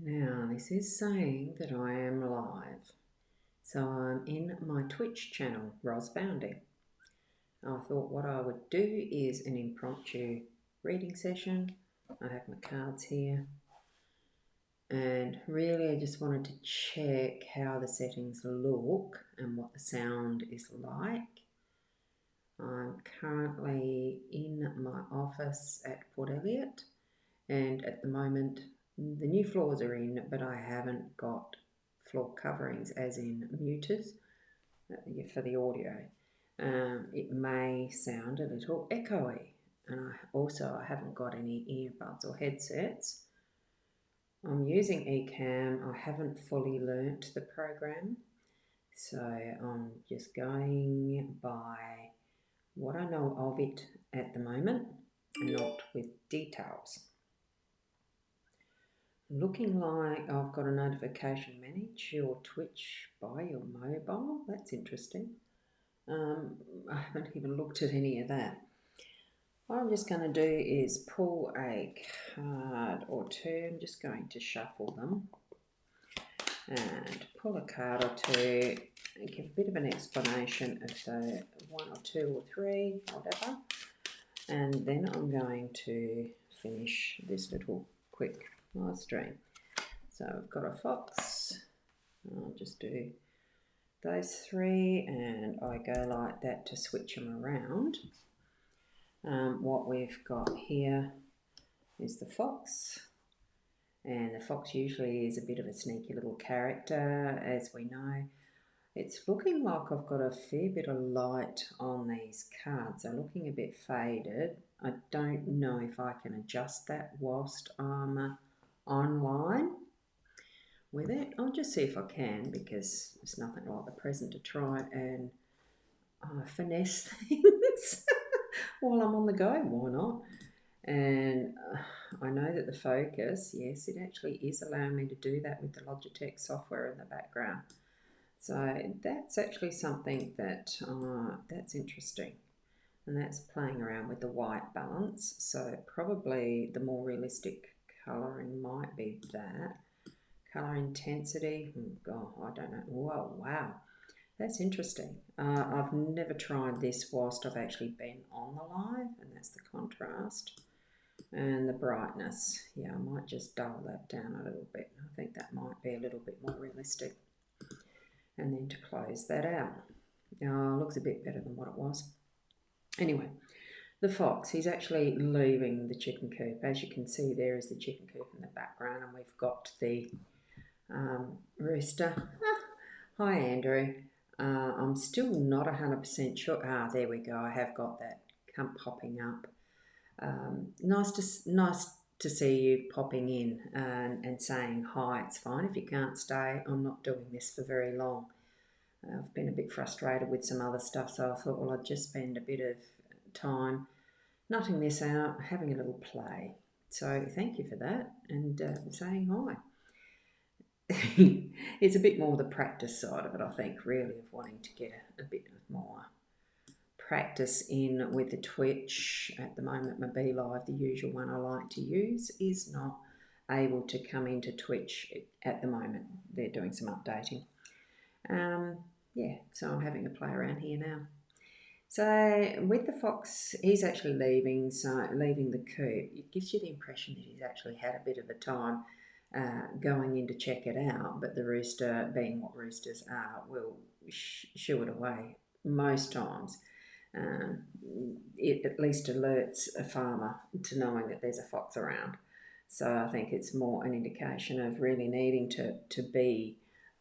Now, this is saying that I am live. So I'm in my Twitch channel, Ros Bounding. I thought what I would do is an impromptu reading session. I have my cards here. And really I just wanted to check how the settings look and what the sound is like. I'm currently in my office at Port Elliot, and at the moment the new floors are in, but I haven't got floor coverings as in muters for the audio. It may sound a little echoey, and I haven't got any earbuds or headsets. I'm using eCamm. I haven't fully learnt the program, so I'm just going by what I know of it at the moment, not with details. Looking like I've got a notification, manage your Twitch by your mobile. That's interesting. I haven't even looked at any of that. What I'm just going to do is pull a card or two. I'm just going to shuffle them and pull a card or two and give a bit of an explanation of the one or two or three, whatever. And then I'm going to finish this little quick live stream. So I've got a fox. I'll just do those three and I go like that to switch them around. What we've got here is the fox, and the fox usually is a bit of a sneaky little character, as we know. It's looking like I've got a fair bit of light on these cards. They're looking a bit faded. I don't know if I can adjust that whilst I'm online with it. I'll just see if I can, because there's nothing like the present to try and finesse things while I'm on the go. Why not? And I know that the focus, yes, it actually is allowing me to do that with the Logitech software in the background. So that's actually something that that's interesting, and that's playing around with the white balance. So probably the more realistic colouring might be that. Colour intensity, oh God, I don't know. Whoa, wow, that's interesting. I've never tried this whilst I've actually been on the live, and that's the contrast. And the brightness, yeah, I might just dull that down a little bit. I think that might be a little bit more realistic. And then to close that out, looks a bit better than what it was. Anyway, the fox, he's actually leaving the chicken coop. As you can see, there is the chicken coop in the background, and we've got the rooster. Hi, Andrew. I'm still not 100% sure. There we go. I have got that popping up. Nice to see you popping in and saying hi. It's fine if you can't stay. I'm not doing this for very long. I've been a bit frustrated with some other stuff, so I thought, well, I'd just spend a bit of time nutting this out, having a little play. So thank you for that, and saying hi. It's a bit more the practice side of it, I think, really, of wanting to get a bit more practice in with the Twitch. At the moment, my Be Live, the usual one I like to use, is not able to come into Twitch at the moment. They're doing some updating. Yeah, so I'm having a play around here now. So with the fox, he's actually leaving the coop. It gives you the impression that he's actually had a bit of a time going in to check it out, but the rooster, being what roosters are, will shoo it away most times. It at least alerts a farmer to knowing that there's a fox around. So I think it's more an indication of really needing to be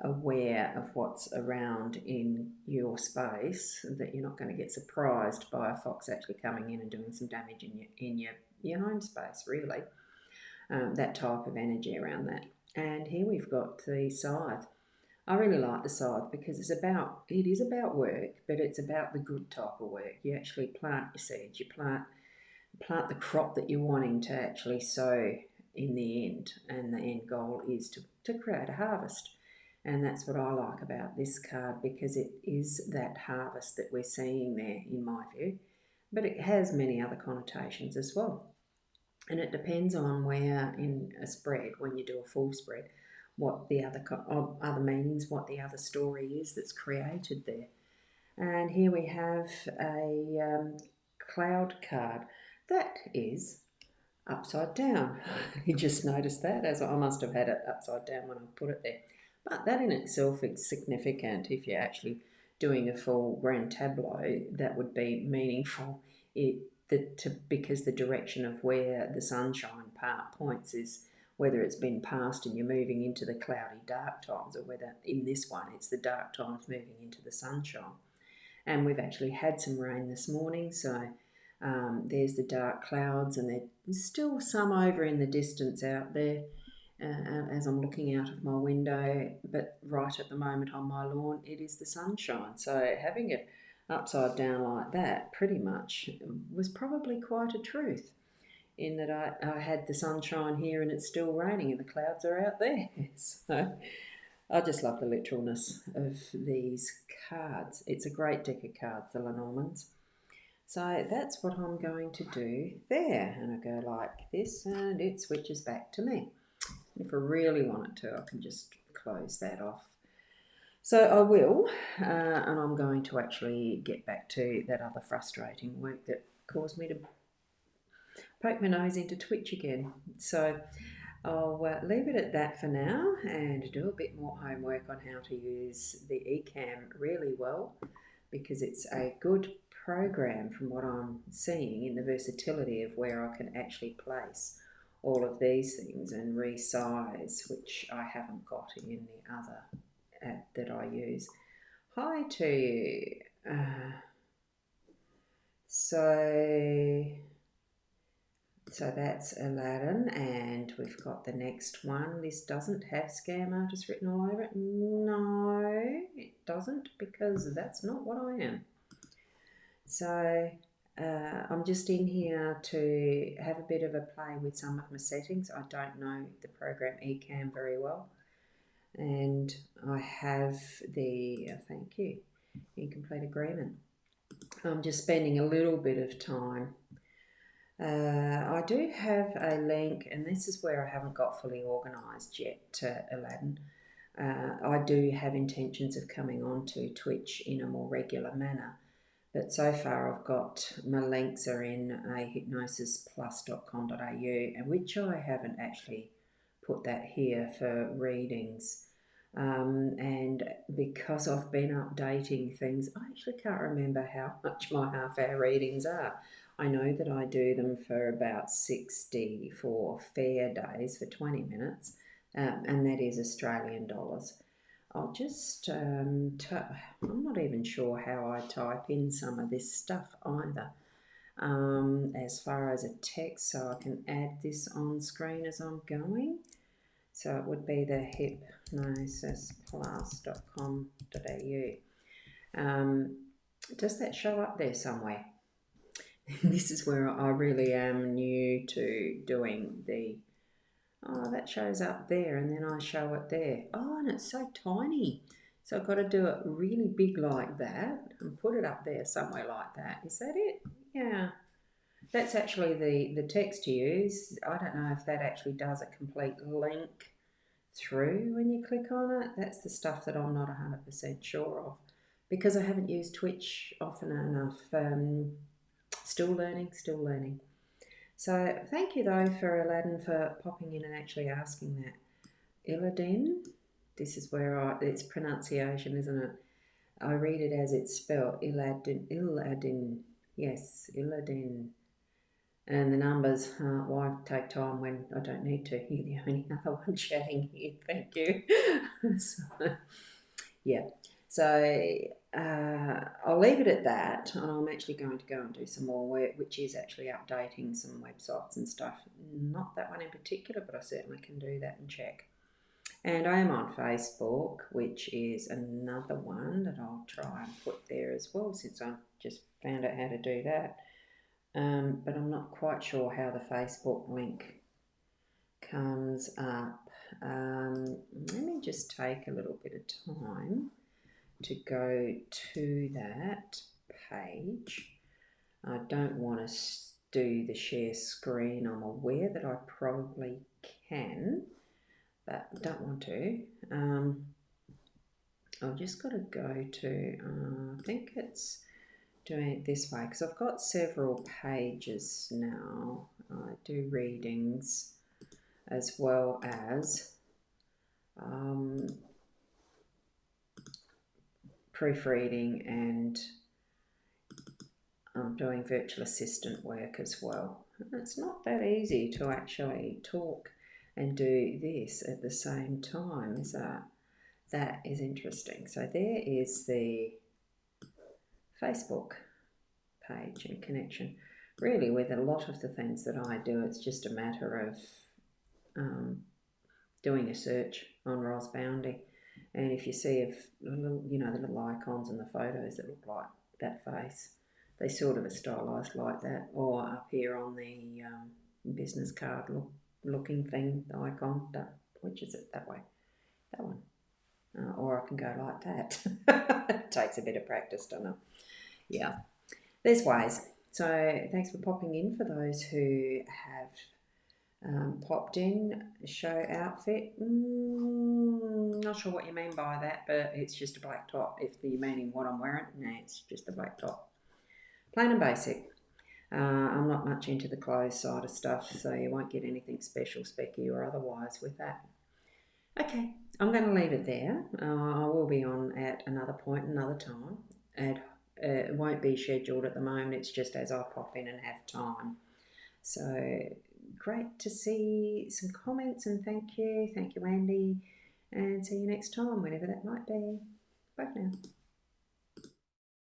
aware of what's around in your space, that you're not going to get surprised by a fox actually coming in and doing some damage in your home space, really. That type of energy around that. And here we've got the scythe. I really like the scythe because it is about work, but it's about the good type of work. You actually plant your seeds, you plant the crop that you're wanting to actually sow in the end, and the end goal is to create a harvest. And that's what I like about this card, because it is that harvest that we're seeing there, in my view, but it has many other connotations as well. And it depends on where in a spread, when you do a full spread, what the other meanings, what the other story is that's created there. And here we have a cloud card that is upside down. You just noticed that, as I must have had it upside down when I put it there. But that in itself is significant. If you're actually doing a full grand tableau, that would be meaningful. Because the direction of where the sunshine part points is whether it's been passed and you're moving into the cloudy dark times, or whether in this one it's the dark times moving into the sunshine. And we've actually had some rain this morning, so there's the dark clouds, and there's still some over in the distance out there as I'm looking out of my window, but right at the moment on my lawn it is the sunshine. So having it upside down like that pretty much was probably quite a truth, in that I had the sunshine here and it's still raining and the clouds are out there. So I just love the literalness of these cards. It's a great deck of cards, the Lenormands. So that's what I'm going to do there. And I go like this and it switches back to me. If I really wanted to, I can just close that off. So I will, and I'm going to actually get back to that other frustrating work that caused me to poke my nose into Twitch again. So I'll leave it at that for now and do a bit more homework on how to use the eCamm really well, because it's a good program from what I'm seeing in the versatility of where I can actually place all of these things and resize, which I haven't got in the other app that I use. Hi to you. So that's Aladdin, and we've got the next one. This doesn't have Scam Artist written all over it. No, it doesn't, because that's not what I am. So I'm just in here to have a bit of a play with some of my settings. I don't know the program eCamm very well, and I have the, thank you, incomplete agreement. I'm just spending a little bit of time. I do have a link, and this is where I haven't got fully organised yet to Aladdin. I do have intentions of coming on to Twitch in a more regular manner, but so far I've got my links are in a hypnosisplus.com.au, and which I haven't actually put that here for readings. And because I've been updating things, I actually can't remember how much my half-hour readings are. I know that I do them for about 60 for fair days for 20 minutes, and that is Australian dollars. I'll just, I'm not even sure how I type in some of this stuff either, as far as a text, so I can add this on screen as I'm going. So it would be the hypnosisplus.com.au. Does that show up there somewhere? This is where I really am new to doing the, oh, that shows up there, and then I show it there. Oh, and it's so tiny. So I've got to do it really big like that and put it up there somewhere like that. Is that it? Yeah. That's actually the text to use. I don't know if that actually does a complete link through when you click on it. That's the stuff that I'm not 100% sure of, because I haven't used Twitch often enough. Still learning. So thank you though for Aladdin for popping in and actually asking that. Illadin, this is where it's pronunciation, isn't it? I read it as it's spelled, Illadin, yes, Illadin. And the numbers, why take time when I don't need to? You're the only other one chatting here, thank you. So, yeah, so I'll leave it at that, and I'm actually going to go and do some more work, which is actually updating some websites and stuff. Not that one in particular, but I certainly can do that and check. And I am on Facebook, which is another one that I'll try and put there as well, since I just found out how to do that. But I'm not quite sure how the Facebook link comes up. Let me just take a little bit of time to go to that page. I don't want to do the share screen. I'm aware that I probably can, but don't want to. I've just got to go to, I think it's doing it this way because I've got several pages now. I do readings as well as proofreading, and I'm doing virtual assistant work as well. It's not that easy to actually talk and do this at the same time, is that? That is interesting. So there is the Facebook page and connection. Really, with a lot of the things that I do, it's just a matter of doing a search on Ros Boundy, and if you see if the little icons and the photos that look like that face, they sort of are stylised like that. Or up here on the business card looking thing, the icon, which is it? That way, that one. Or I can go like that. It takes a bit of practice, don't it? Yeah, there's ways. So thanks for popping in. For those who have popped in, show outfit. Not sure what you mean by that, but it's just a black top. If you're meaning what I'm wearing, no, it's just a black top. Plain and basic. I'm not much into the clothes side of stuff, so you won't get anything special, specky or otherwise with that. Okay, I'm going to leave it there. I will be on at another point, another time. And it won't be scheduled at the moment. It's just as I pop in and have time. So great to see some comments, and thank you. Thank you, Andy. And see you next time, whenever that might be. Bye for now.